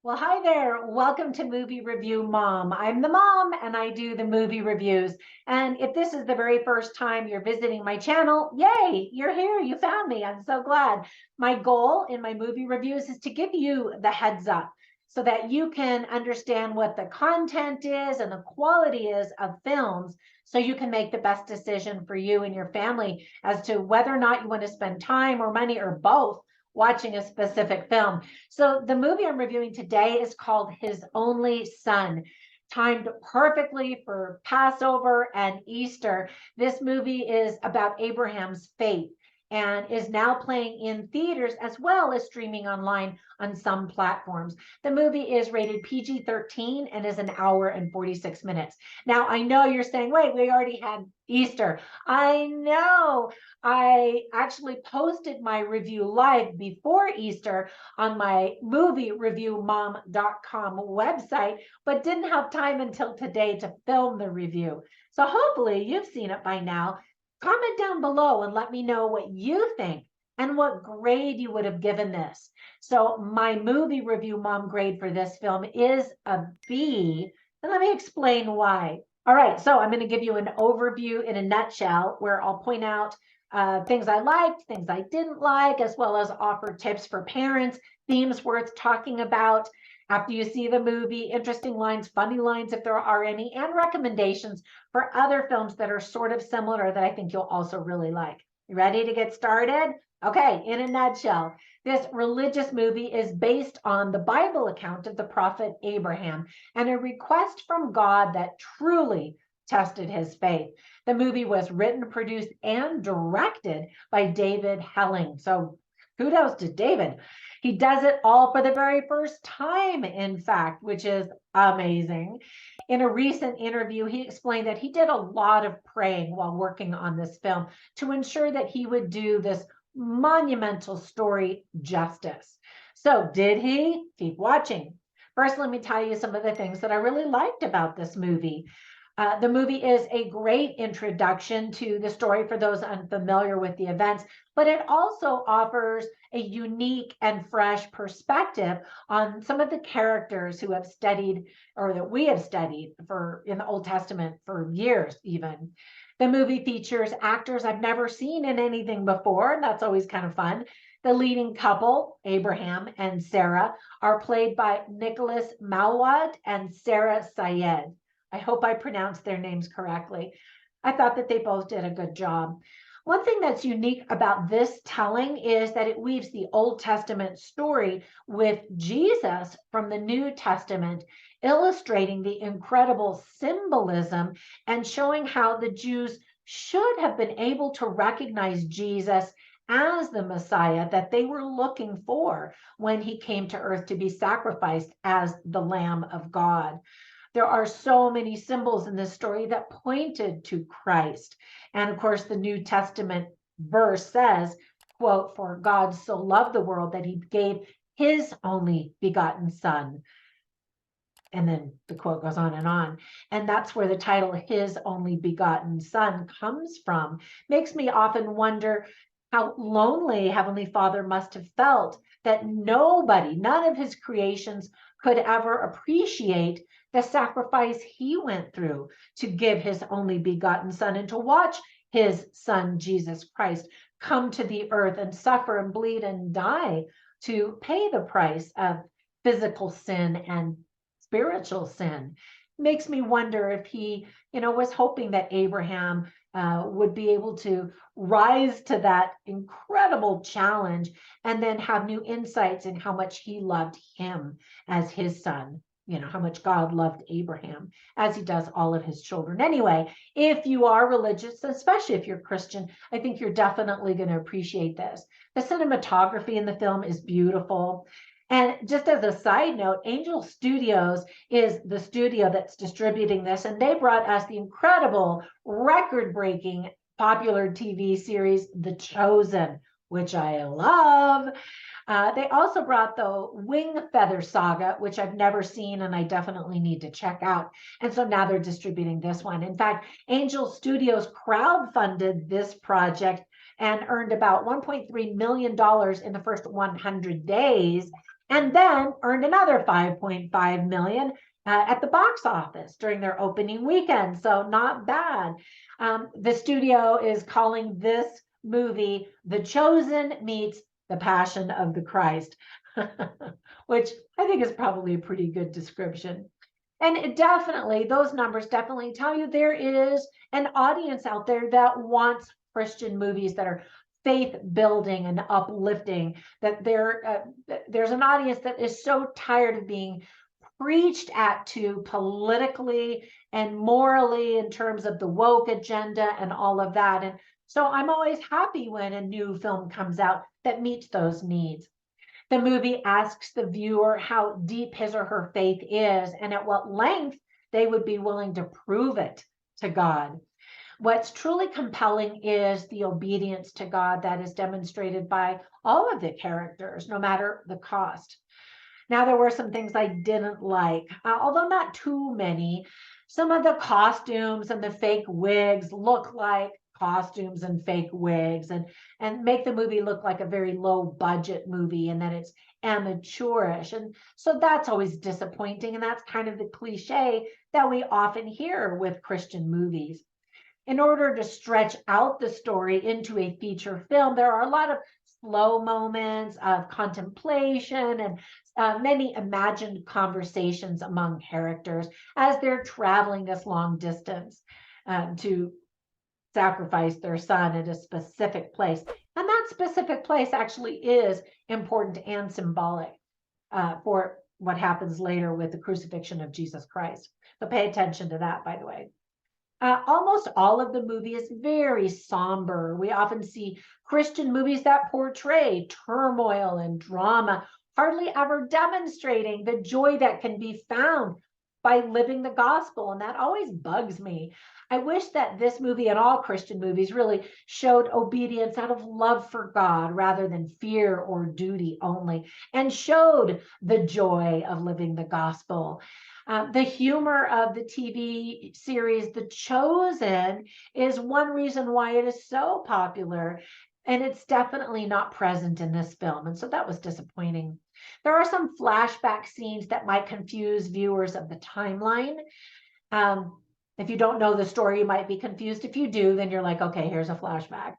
Well, hi there. Welcome to Movie Review Mom. I'm the mom and I do the movie reviews. And if this is the very first time you're visiting my channel, yay, you're here. You found me. I'm so glad. My goal in my movie reviews is to give you the heads up so that you can understand what the content is and the quality is of films so you can make the best decision for you and your family as to whether or not you want to spend time or money or both watching a specific film. So the movie I'm reviewing today is called His Only Son, timed perfectly for Passover and Easter. This movie is about Abraham's faith and is now playing in theaters as well as streaming online on some platforms. The movie is rated PG-13 and is an hour and 46 minutes. Now, I know you're saying, wait, we already had Easter. I know. I actually posted my review live before Easter on my moviereviewmom.com website, but didn't have time until today to film the review. So hopefully you've seen it by now. Comment down below and let me know what you think and what grade you would have given this. So my movie review mom grade for this film is a B, and let me explain why. All right, so I'm going to give you an overview in a nutshell where I'll point out things I liked, things I didn't like, as well as offer tips for parents, themes worth talking about after you see the movie, interesting lines, funny lines if there are any, and recommendations for other films that are sort of similar that I think you'll also really like. You ready to get started? Okay, in a nutshell, this religious movie is based on the Bible account of the prophet Abraham and a request from God that truly tested his faith. The movie was written, produced, and directed by David Helling. So kudos to David. He does it all for the very first time, in fact, which is amazing. In a recent interview, he explained that he did a lot of praying while working on this film to ensure that he would do this monumental story justice. So did he? Keep watching. First, let me tell you some of the things that I really liked about this movie. The movie is a great introduction to the story for those unfamiliar with the events, but it also offers a unique and fresh perspective on some of the characters who have studied or that we have studied for in the Old Testament for years even. The movie features actors I've never seen in anything before, and that's always kind of fun. The leading couple, Abraham and Sarah, are played by Nicholas Mawad and Sarah Syed. I hope I pronounced their names correctly. I thought that they both did a good job. One thing that's unique about this telling is that it weaves the Old Testament story with Jesus from the New Testament, illustrating the incredible symbolism and showing how the Jews should have been able to recognize Jesus as the Messiah that they were looking for when he came to earth to be sacrificed as the Lamb of God. There are so many symbols in this story that pointed to Christ. And of course, the New Testament verse says, quote, "For God so loved the world that he gave his only begotten son." And then the quote goes on. And that's where the title, His Only Begotten Son, comes from. Makes me often wonder how lonely Heavenly Father must have felt that nobody, none of his creations could ever appreciate the sacrifice he went through to give his only begotten son and to watch his son, Jesus Christ, come to the earth and suffer and bleed and die to pay the price of physical sin and spiritual sin. Makes me wonder if he, was hoping that Abraham would be able to rise to that incredible challenge and then have new insights in how much he loved him as his son. How much God loved Abraham as he does all of his children. Anyway, if you are religious, especially if you're Christian, I think you're definitely going to appreciate this. The cinematography in the film is beautiful. And just as a side note, Angel Studios is the studio that's distributing this, and they brought us the incredible, record-breaking popular TV series, The Chosen, which I love. They also brought the Wing Feather Saga, which I've never seen and I definitely need to check out. And so now they're distributing this one. In fact, Angel Studios crowdfunded this project and earned about $1.3 million in the first 100 days. and then earned another 5.5 million at the box office during their opening weekend. So not bad. The studio is calling this movie The Chosen meets The Passion of the Christ, which I think is probably a pretty good description. And it definitely, those numbers definitely tell you there is an audience out there that wants Christian movies that are faith building and uplifting, that there's an audience that is so tired of being preached at to politically and morally in terms of the woke agenda and all of that. And so I'm always happy when a new film comes out that meets those needs. The movie asks the viewer how deep his or her faith is and at what length they would be willing to prove it to God. What's truly compelling is the obedience to God that is demonstrated by all of the characters, no matter the cost. Now, there were some things I didn't like, although not too many. Some of the costumes and the fake wigs look like costumes and fake wigs and make the movie look like a very low budget movie and that it's amateurish. And so that's always disappointing. And that's kind of the cliche that we often hear with Christian movies. In order to stretch out the story into a feature film, there are a lot of slow moments of contemplation and many imagined conversations among characters as they're traveling this long distance to sacrifice their son at a specific place. And that specific place actually is important and symbolic for what happens later with the crucifixion of Jesus Christ. So pay attention to that, by the way. Almost all of the movie is very somber. We often see Christian movies that portray turmoil and drama, hardly ever demonstrating the joy that can be found by living the gospel. And that always bugs me. I wish that this movie and all Christian movies really showed obedience out of love for God rather than fear or duty only, and showed the joy of living the gospel. The humor of the TV series The Chosen is one reason why it is so popular, and it's definitely not present in this film. And so that was disappointing. There are some flashback scenes that might confuse viewers of the timeline. If you don't know the story, you might be confused. If you do, then you're like, okay, here's a flashback.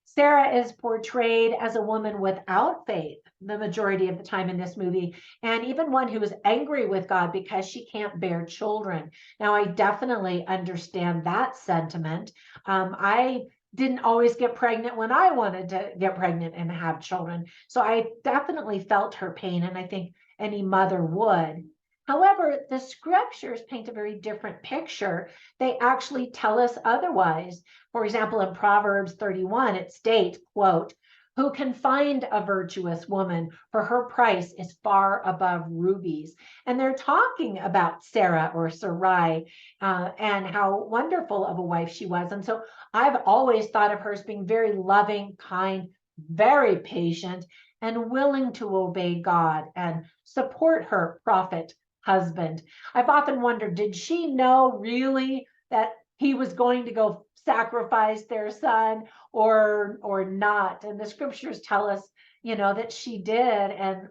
Sarah is portrayed as a woman without faith the majority of the time in this movie, and even one who is angry with God because she can't bear children. Now, I definitely understand that sentiment. I didn't always get pregnant when I wanted to get pregnant and have children. So I definitely felt her pain, and I think any mother would. However, the scriptures paint a very different picture. They actually tell us otherwise. For example, in Proverbs 31, it states, quote, "Who can find a virtuous woman? For her price is far above rubies." And they're talking about Sarah or Sarai and how wonderful of a wife she was. And so I've always thought of her as being very loving, kind, very patient, and willing to obey God and support her prophet husband. I've often wondered, did she know really that he was going to go sacrifice their son or not? And the scriptures tell us, that she did. And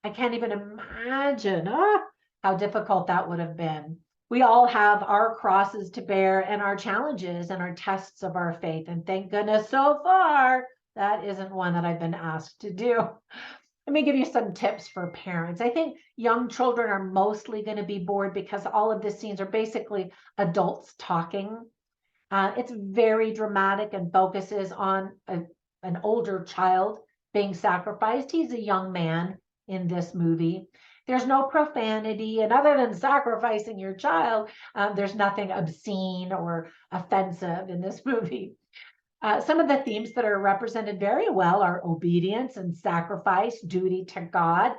I can't even imagine how difficult that would have been. We all have our crosses to bear and our challenges and our tests of our faith. And thank goodness so far, that isn't one that I've been asked to do. Let me give you some tips for parents. I think young children are mostly going to be bored because all of the scenes are basically adults talking. It's very dramatic and focuses on an older child being sacrificed. He's a young man in this movie. There's no profanity, and other than sacrificing your child, there's nothing obscene or offensive in this movie. Some of the themes that are represented very well are obedience and sacrifice, duty to God,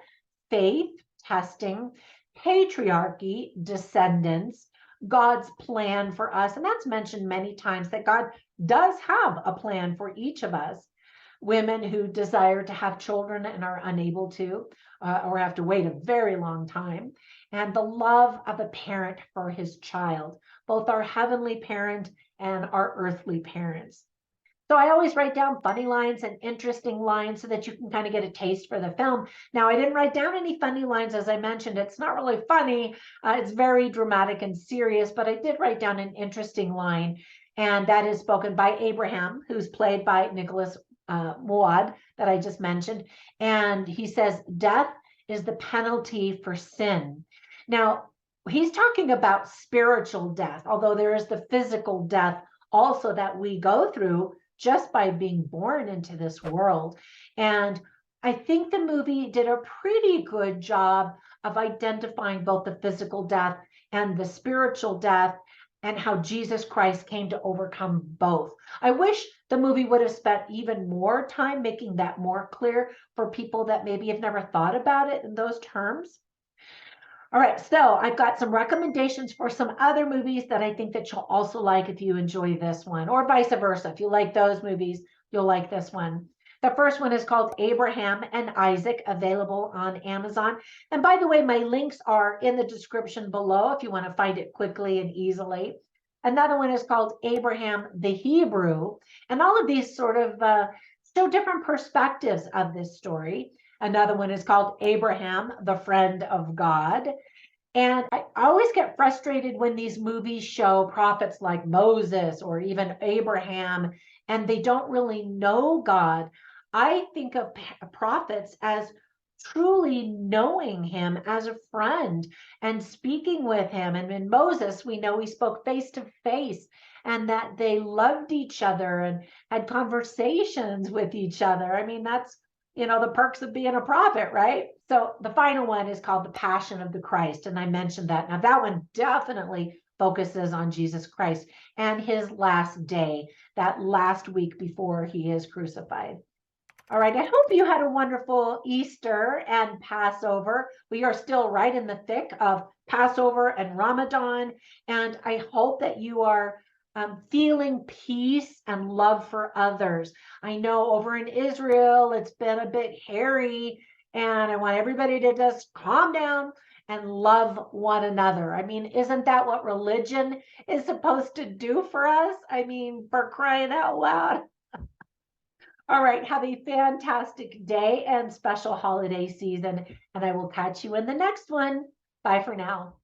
faith, testing, patriarchy, descendants, God's plan for us. And that's mentioned many times that God does have a plan for each of us. Women who desire to have children and are unable to, or have to wait a very long time, and the love of a parent for his child, both our heavenly parent and our earthly parents. So I always write down funny lines and interesting lines so that you can kind of get a taste for the film. Now, I didn't write down any funny lines, as I mentioned. It's not really funny. It's very dramatic and serious, but I did write down an interesting line, and that is spoken by Abraham, who's played by Nicholas Muad, that I just mentioned. And he says, "Death is the penalty for sin." Now, he's talking about spiritual death, although there is the physical death also that we go through just by being born into this world. And I think the movie did a pretty good job of identifying both the physical death and the spiritual death and how Jesus Christ came to overcome both. I wish the movie would have spent even more time making that more clear for people that maybe have never thought about it in those terms. All right, so I've got some recommendations for some other movies that I think that you'll also like if you enjoy this one, or vice versa. If you like those movies, you'll like this one. The first one is called Abraham and Isaac, available on Amazon. And by the way, my links are in the description below if you want to find it quickly and easily. Another one is called Abraham the Hebrew. And all of these sort of show different perspectives of this story. Another one is called Abraham, the Friend of God. And I always get frustrated when these movies show prophets like Moses or even Abraham, and they don't really know God. I think of prophets as truly knowing him as a friend and speaking with him. And in Moses, we know he spoke face to face and that they loved each other and had conversations with each other. I mean, that's the perks of being a prophet, right? So the final one is called The Passion of the Christ. And I mentioned that. Now, that one definitely focuses on Jesus Christ and his last day, that last week before he is crucified. All right, I hope you had a wonderful Easter and Passover. We are still right in the thick of Passover and Ramadan, and I hope that you are feeling peace and love for others. I know over in Israel, it's been a bit hairy, and I want everybody to just calm down and love one another. I mean, isn't that what religion is supposed to do for us? I mean, for crying out loud. All right, have a fantastic day and special holiday season, and I will catch you in the next one. Bye for now.